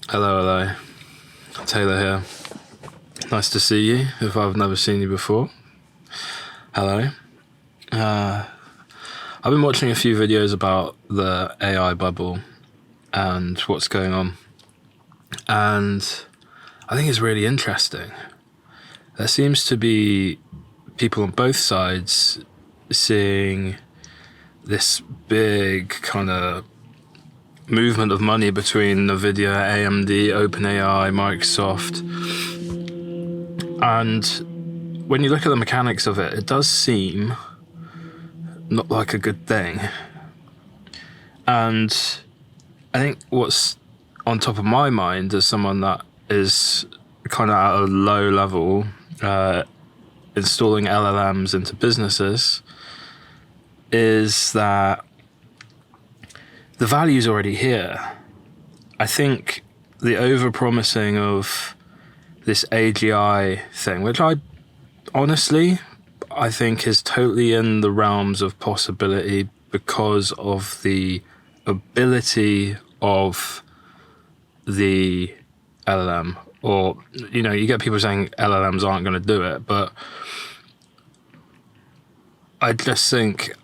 Hello, hello. Taylor here. Nice to see you, if I've never seen you before. Hello. I've been watching a few videos about the AI bubble and what's going on. And I think it's really interesting. There seems to be people on both sides seeing this big kind of movement of money between Nvidia, AMD, OpenAI, Microsoft. And when you look at the mechanics of it, it does seem not like a good thing. And I think what's on top of my mind as someone that is kind of at a low level, installing LLMs into businesses, is that the value's already here. I think the over-promising of this AGI thing, which I think is totally in the realms of possibility because of the ability of the LLM. Or, you get people saying LLMs aren't going to do it, but I just think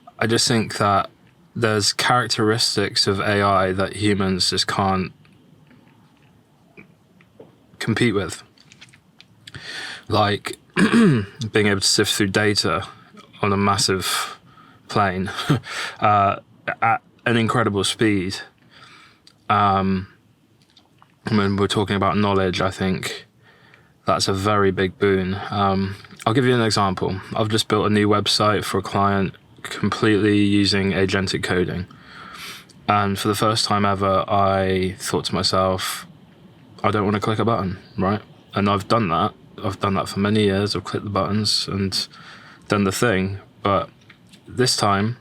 that there's characteristics of AI that humans just can't compete with. Like being able to sift through data on a massive plane at an incredible speed. When we're talking about knowledge, I think that's a very big boon. I'll give you an example. I've just built a new website for a client completely using agentic coding. And for the first time ever, I thought to myself, I don't want to click a button, right? And I've done that. I've done that for many years. I've clicked the buttons and done the thing. But this time,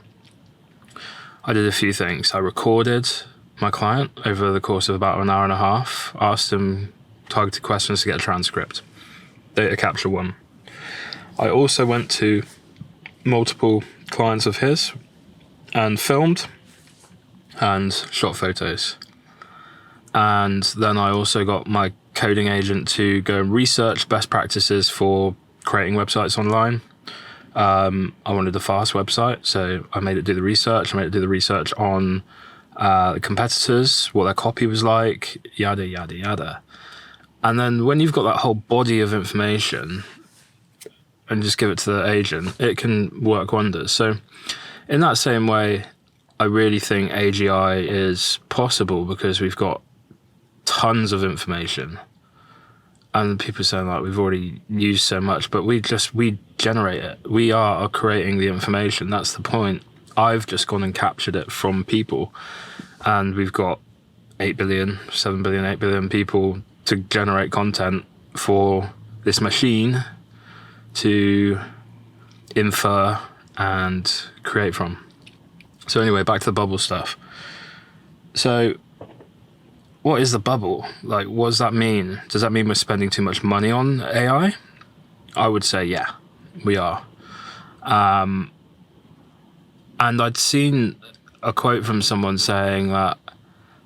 I did a few things. I recorded my client over the course of about an hour and a half, asked him targeted questions to get a transcript. Data capture 1. I also went to multiple clients of his and filmed and shot photos. And then I also got my coding agent to go and research best practices for creating websites online. I wanted a fast website, so I made it do the research. I made it do the research on the competitors, what their copy was like, yada, yada, yada. And then when you've got that whole body of information and just give it to the agent, it can work wonders. So in that same way, I really think AGI is possible because we've got tons of information. And people saying like we've already used so much, but we generate it. We are creating the information. That's the point. I've just gone and captured it from people. And we've got 8 billion, 7 billion, 8 billion people to generate content for this machine to infer and create from. So anyway, back to the bubble stuff. So what is the bubble? Like, what does that mean? Does that mean we're spending too much money on AI? I would say, yeah, we are. And I'd seen a quote from someone saying that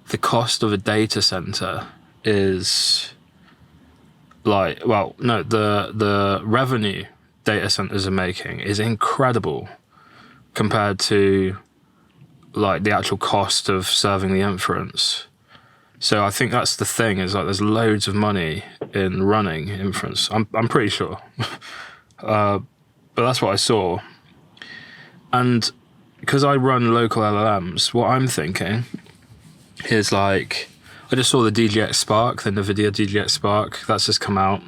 the cost of a data center is the revenue data centers are making is incredible compared to like the actual cost of serving the inference. So I think that's the thing, is like there's loads of money in running inference. I'm pretty sure. But that's what I saw. And because I run local LLMs, what I'm thinking is like, I just saw the DGX Spark, the Nvidia DGX Spark. That's just come out.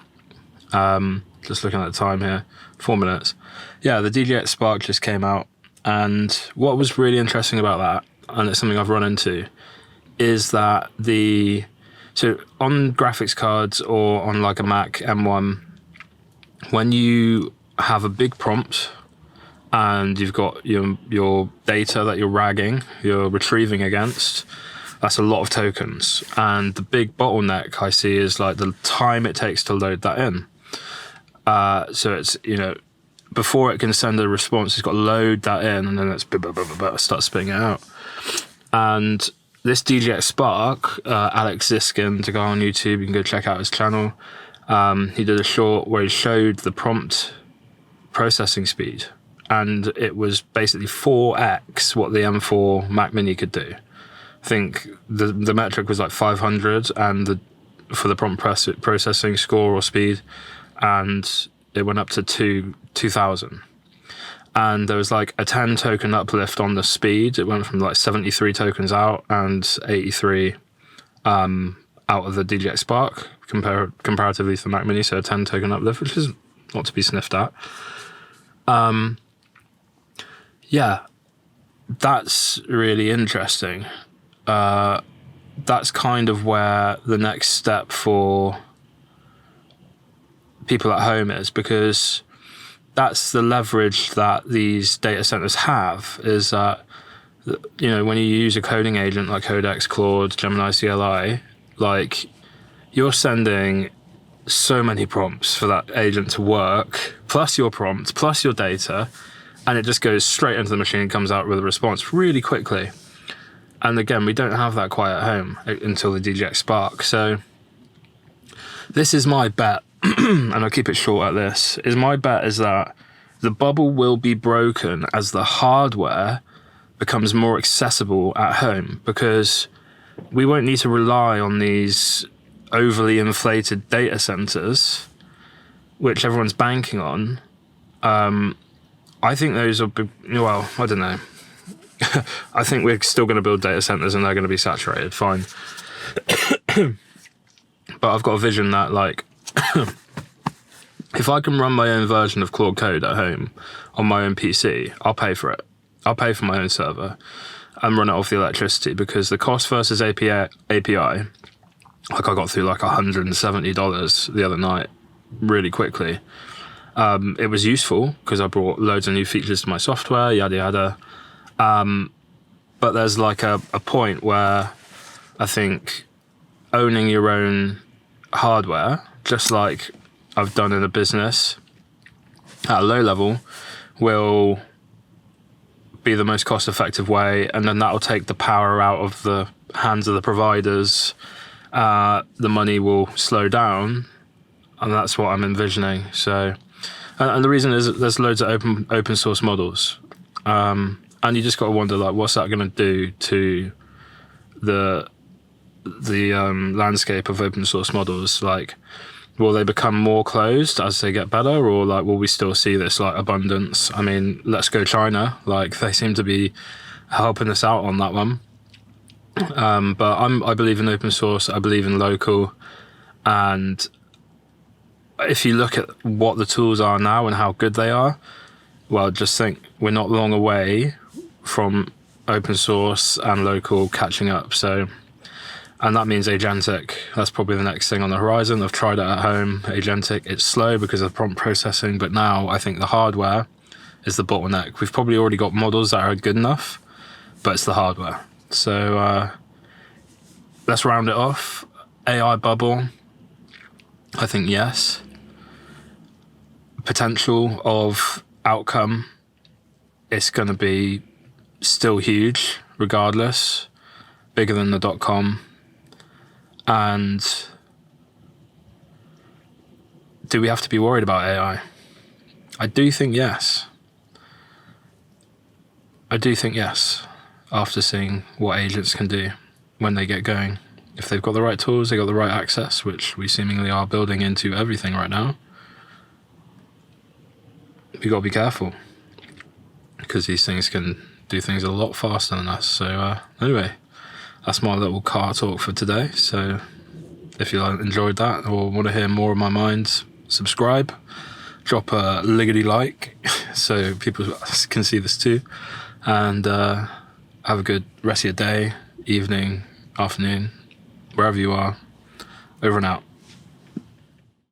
Just looking at the time here, 4 minutes. Yeah, the DGX Spark just came out. And what was really interesting about that, and it's something I've run into, is that so on graphics cards or on like a Mac M1, when you have a big prompt and you've got your data that you're retrieving against, that's a lot of tokens. And the big bottleneck I see is like the time it takes to load that in. So it's, before it can send a response, it's got to load that in and then it's start spitting it out. And this DGX Spark, Alex Ziskin, to go on YouTube, you can go check out his channel. He did a short where he showed the prompt processing speed, and it was basically 4x what the M4 Mac Mini could do. I think the metric was like 500, and for the prompt processing score or speed, and it went up to 2000. And there was like a 10 token uplift on the speed. It went from like 73 tokens out and 83 out of the DGX Spark comparatively to the Mac Mini. So a 10 token uplift, which is not to be sniffed at. Yeah, that's really interesting. That's kind of where the next step for people at home is, because that's the leverage that these data centers have, is that, you know, when you use a coding agent like Codex, Claude, Gemini CLI, like, you're sending so many prompts for that agent to work, plus your prompt, plus your data, and it just goes straight into the machine and comes out with a response really quickly. And again, we don't have that quite at home until the DGX Spark. So this is my bet, and I'll keep it short at this, is my bet is that the bubble will be broken as the hardware becomes more accessible at home, because we won't need to rely on these overly inflated data centers, which everyone's banking on. I think those will be, well, I don't know. I think we're still going to build data centers and they're going to be saturated, fine. But I've got a vision that, like, if I can run my own version of Claude Code at home on my own PC, I'll pay for it. I'll pay for my own server and run it off the electricity, because the cost versus API, like, I got through like $170 the other night really quickly. It was useful because I brought loads of new features to my software, yada yada. But there's like a point where I think owning your own hardware, just like I've done in a business at a low level, will be the most cost-effective way, and then that'll take the power out of the hands of the providers. The money will slow down, and that's what I'm envisioning. So, and the reason is that there's loads of open source models, and you just got to wonder, like, what's that going to do to the landscape of open source models? Like, will they become more closed as they get better, or like will we still see this like abundance? I mean, let's go China. Like, they seem to be helping us out on that one. But I believe in open source. I believe in local. And if you look at what the tools are now and how good they are, well, just think we're not long away from open source and local catching up. So, and that means agentic. That's probably the next thing on the horizon. I've tried it at home, agentic. It's slow because of prompt processing, but now I think the hardware is the bottleneck. We've probably already got models that are good enough, but it's the hardware. So let's round it off. AI bubble, I think yes. Potential of outcome, it's going to be still huge regardless, bigger than the .com. And do we have to be worried about AI? I do think yes. After seeing what agents can do when they get going. If they've got the right tools, they've got the right access, which we seemingly are building into everything right now. We got to be careful, because these things can do things a lot faster than us. So anyway, that's my little car talk for today. So if you enjoyed that or want to hear more of my mind, subscribe, drop a liggity like so people can see this too, and have a good rest of your day, evening, afternoon, wherever you are. Over and out.